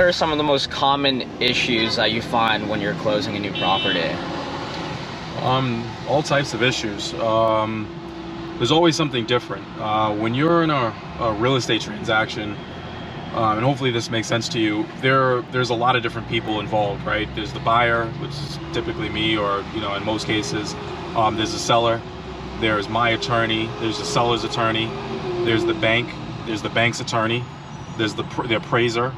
are some of the most common issues that you find when you're closing a new property? All types of issues. There's always something different. When you're in a real estate transaction, and hopefully this makes sense to you, there's a lot of different people involved, right? There's the buyer, which is typically me, or in most cases, there's the seller, there's my attorney, there's the seller's attorney, there's the bank, there's the bank's attorney, there's the appraiser,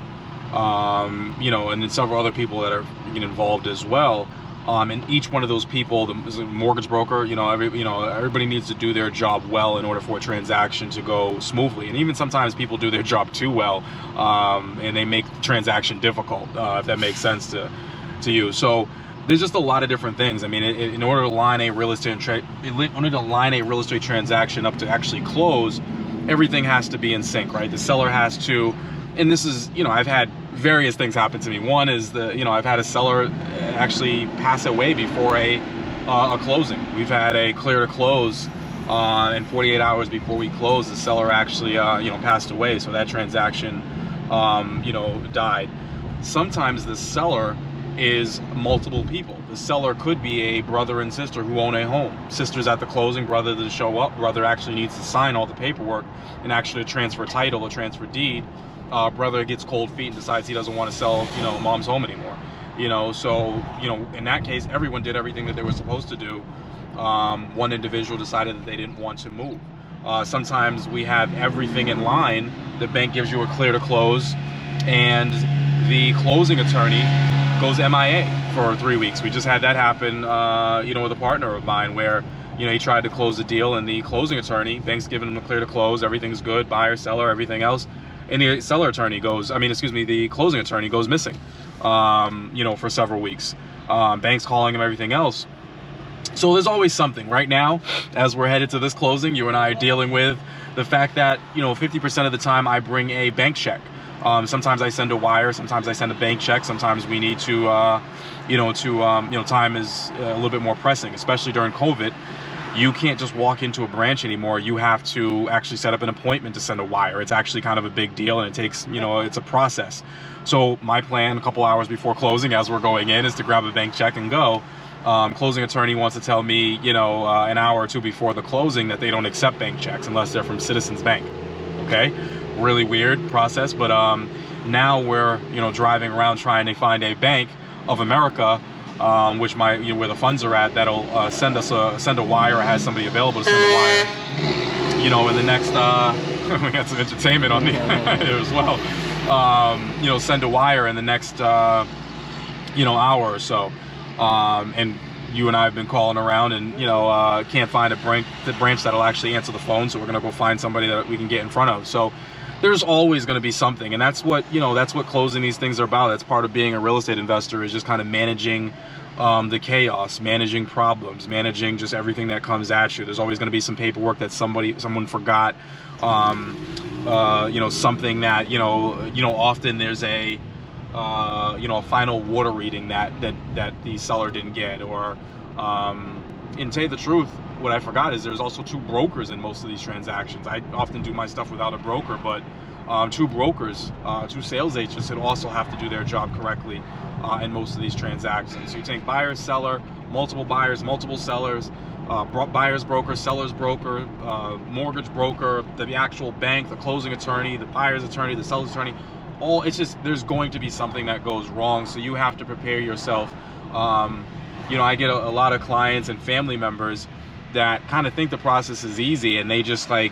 and then several other people that are involved as well. And each one of those people, the mortgage broker, everybody needs to do their job well in order for a transaction to go smoothly. And even sometimes people do their job too well, and they make the transaction difficult, if that makes sense to you. So there's just a lot of different things. I mean, in order to line a real estate transaction up to actually close, everything has to be in sync, right? The seller has to, and this is, I've had various things happen to me. One is I've had a seller actually pass away before a closing. We've had a clear to close, and 48 hours before we closed, the seller actually passed away. So that transaction died. Sometimes the seller is multiple people. The seller could be a brother and sister who own a home. Sister's at the closing, brother doesn't show up, brother actually needs to sign all the paperwork and actually transfer title or transfer deed. Brother gets cold feet and decides he doesn't want to sell, mom's home anymore. So in that case, everyone did everything that they were supposed to do. One individual decided that they didn't want to move. Sometimes we have everything in line. The bank gives you a clear to close, and the closing attorney goes MIA for 3 weeks. We just had that happen, with a partner of mine where, he tried to close the deal, and the closing attorney, bank's giving him a clear to close, everything's good, buyer, seller, everything else. And the the closing attorney goes missing, for several weeks. Bank's calling him, everything else. So there's always something. Right now, as we're headed to this closing, you and I are dealing with the fact that, 50% of the time I bring a bank check. Sometimes I send a wire, sometimes I send a bank check, sometimes we need to, time is a little bit more pressing, especially during COVID. You can't just walk into a branch anymore. You have to actually set up an appointment to send a wire. It's actually kind of a big deal, and it takes, it's a process. So my plan a couple hours before closing, as we're going in, is to grab a bank check and go. Closing attorney wants to tell me, an hour or two before the closing that they don't accept bank checks unless they're from Citizens Bank. Okay, really weird process, but now we're, driving around trying to find a Bank of America, which where the funds are at, that'll send a wire, or has somebody available to send a wire. In the next we got some entertainment on the here as well. Send a wire in the next hour or so. And you and I have been calling around, and can't find the branch that'll actually answer the phone. So we're gonna go find somebody that we can get in front of. So there's always going to be something, and that's what closing these things are about. That's part of being a real estate investor, is just kind of managing the chaos, managing problems, managing just everything that comes at you. There's always going to be some paperwork that someone forgot, something that often there's a final water reading that the seller didn't get, or and to tell you the truth, what I forgot is there's also two brokers in most of these transactions. I often do my stuff without a broker, but two brokers, two sales agents that also have to do their job correctly in most of these transactions. So you take buyer, seller, multiple buyers, multiple sellers, buyer's broker, seller's broker, mortgage broker, the actual bank, the closing attorney, the buyer's attorney, the seller's attorney. It's just, there's going to be something that goes wrong, so you have to prepare yourself. I get a lot of clients and family members that kind of think the process is easy, and they just they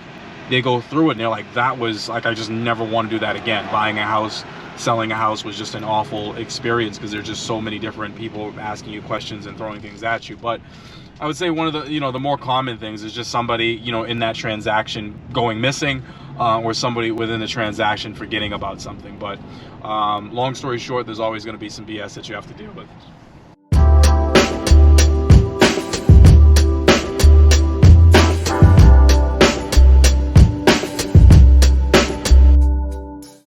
go through it and they're like, that was I just never want to do that again. Buying a house, selling a house was just an awful experience, because there's just so many different people asking you questions and throwing things at you. But I would say one of the the more common things is just somebody in that transaction going missing, or somebody within the transaction forgetting about something. But long story short, there's always going to be some BS that you have to deal with.